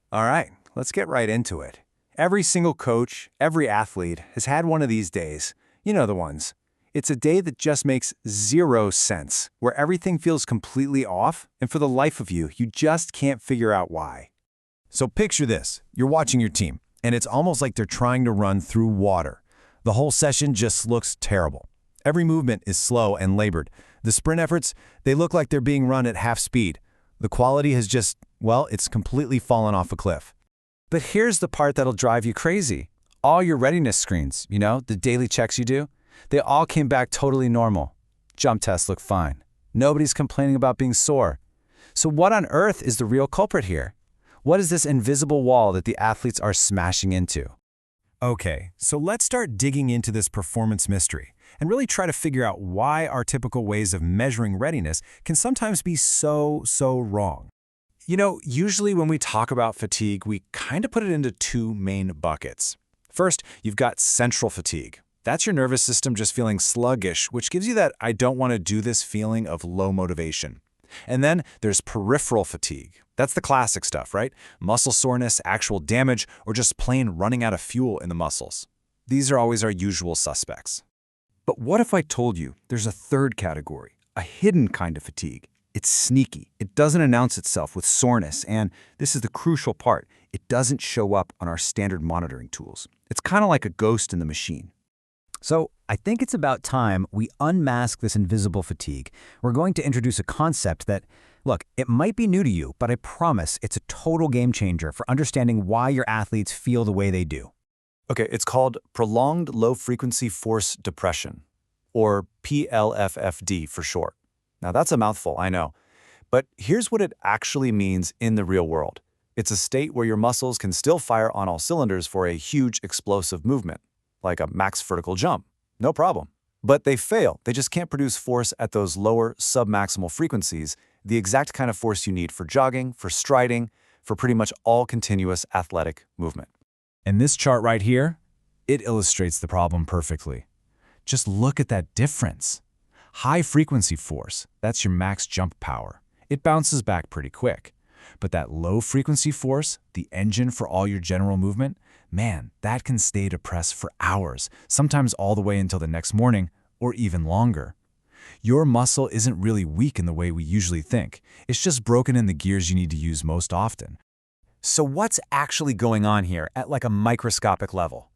All right, let's get right into it. Every single coach, every athlete has had one of these days. You know the ones. It's a day that just makes zero sense, where everything feels completely off, and for the life of you, you just can't figure out why. So picture this. You're watching your team, and it's almost like they're trying to run through water. The whole session just looks terrible. Every movement is slow and labored. The sprint efforts, they look like they're being run at half speed. The quality has just, well, it's completely fallen off a cliff. But here's the part that'll drive you crazy. All your readiness screens, the daily checks you do, they all came back totally normal. Jump tests look fine. Nobody's complaining about being sore. So what on earth is the real culprit here? What is this invisible wall that the athletes are smashing into? Okay, so let's start digging into this performance mystery and really try to figure out why our typical ways of measuring readiness can sometimes be so wrong. Usually when we talk about fatigue, we kind of put it into two main buckets. First, you've got central fatigue. That's your nervous system just feeling sluggish, which gives you that I don't want to do this feeling of low motivation. And then there's peripheral fatigue. That's the classic stuff, right? Muscle soreness, actual damage, or just plain running out of fuel in the muscles. These are always our usual suspects. But what if I told you there's a third category, a hidden kind of fatigue? It's sneaky. It doesn't announce itself with soreness, and this is the crucial part, it doesn't show up on our standard monitoring tools. It's kind of like a ghost in the machine. So I think it's about time we unmask this invisible fatigue. We're going to introduce a concept that, look, it might be new to you, but I promise it's a total game changer for understanding why your athletes feel the way they do. Okay, it's called prolonged low-frequency force depression, or PLFFD for short. Now that's a mouthful, I know. But here's what it actually means in the real world. It's a state where your muscles can still fire on all cylinders for a huge explosive movement, like a max vertical jump. No problem. But they fail. They just can't produce force at those lower submaximal frequencies, the exact kind of force you need for jogging, for striding, for pretty much all continuous athletic movement. And this chart right here, it illustrates the problem perfectly. Just look at that difference. High-frequency force, that's your max jump power. It bounces back pretty quick. But that low-frequency force, the engine for all your general movement, man, that can stay depressed for hours, sometimes all the way until the next morning, or even longer. Your muscle isn't really weak in the way we usually think. It's just broken in the gears you need to use most often. So what's actually going on here at like a microscopic level?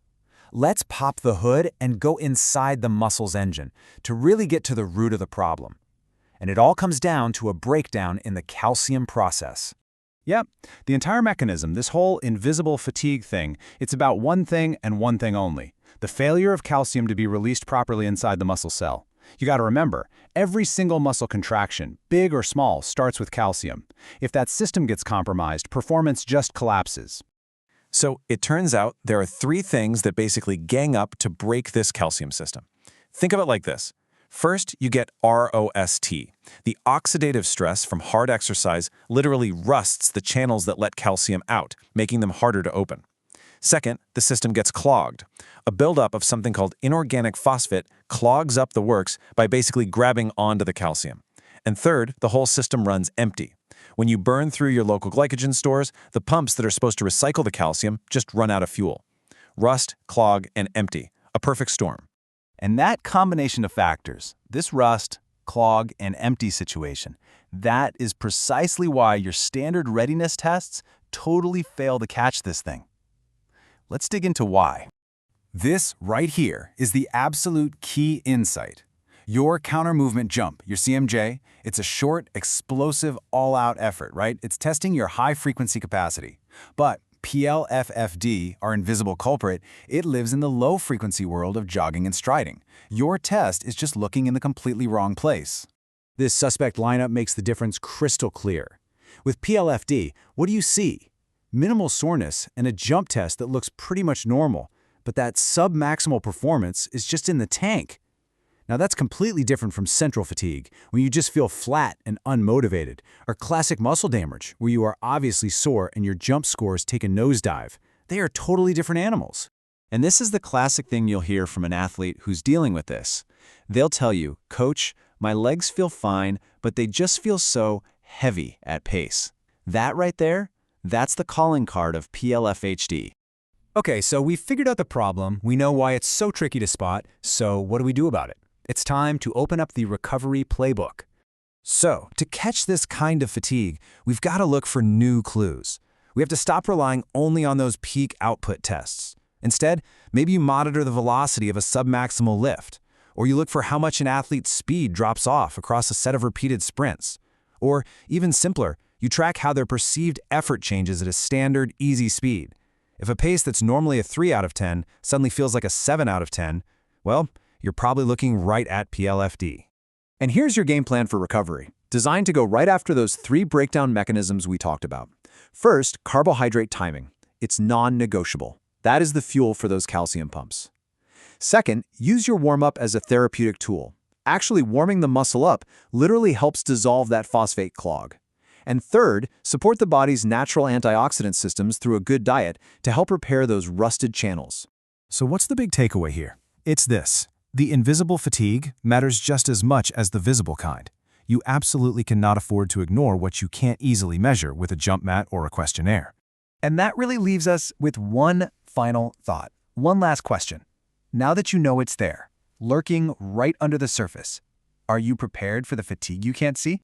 Let's pop the hood and go inside the muscle's engine to really get to the root of the problem. And it all comes down to a breakdown in the calcium process. Yep, the entire mechanism, this whole invisible fatigue thing, it's about one thing and one thing only: the failure of calcium to be released properly inside the muscle cell. You got to remember, every single muscle contraction, big or small, starts with calcium. If that system gets compromised, performance just collapses. So it turns out there are three things that basically gang up to break this calcium system. Think of it like this. First, you get ROST. The oxidative stress from hard exercise literally rusts the channels that let calcium out, making them harder to open. Second, the system gets clogged. A buildup of something called inorganic phosphate clogs up the works by basically grabbing onto the calcium. And third, the whole system runs empty. When you burn through your local glycogen stores, the pumps that are supposed to recycle the calcium just run out of fuel. Rust, clog, and empty. A perfect storm. And that combination of factors, this rust, clog, and empty situation, that is precisely why your standard readiness tests totally fail to catch this thing. Let's dig into why. This right here is the absolute key insight. Your counter-movement jump, your CMJ, it's a short, explosive, all-out effort, right? It's testing your high-frequency capacity. But PLFFD, our invisible culprit, it lives in the low-frequency world of jogging and striding. Your test is just looking in the completely wrong place. This suspect lineup makes the difference crystal clear. With PLFD, what do you see? Minimal soreness and a jump test that looks pretty much normal, but that submaximal performance is just in the tank. Now that's completely different from central fatigue, when you just feel flat and unmotivated, or classic muscle damage, where you are obviously sore and your jump scores take a nosedive. They are totally different animals. And this is the classic thing you'll hear from an athlete who's dealing with this. They'll tell you, "Coach, my legs feel fine, but they just feel so heavy at pace." That right there, That's the calling card of PLFFD. Okay, so we've figured out the problem, we know why it's so tricky to spot, so what do we do about it? It's time to open up the recovery playbook. So, to catch this kind of fatigue, we've got to look for new clues. We have to stop relying only on those peak output tests. Instead, maybe you monitor the velocity of a submaximal lift, or you look for how much an athlete's speed drops off across a set of repeated sprints. Or, even simpler, you track how their perceived effort changes at a standard, easy speed. If a pace that's normally a 3 out of 10 suddenly feels like a 7 out of 10, well, you're probably looking right at PLFD. And here's your game plan for recovery, designed to go right after those 3 breakdown mechanisms we talked about. First, carbohydrate timing. It's non-negotiable. That is the fuel for those calcium pumps. Second, use your warm-up as a therapeutic tool. Actually warming the muscle up literally helps dissolve that phosphate clog. And third, support the body's natural antioxidant systems through a good diet to help repair those rusted channels. So what's the big takeaway here? It's this. The invisible fatigue matters just as much as the visible kind. You absolutely cannot afford to ignore what you can't easily measure with a jump mat or a questionnaire. And that really leaves us with one final thought. One last question. Now that you know it's there, lurking right under the surface, are you prepared for the fatigue you can't see?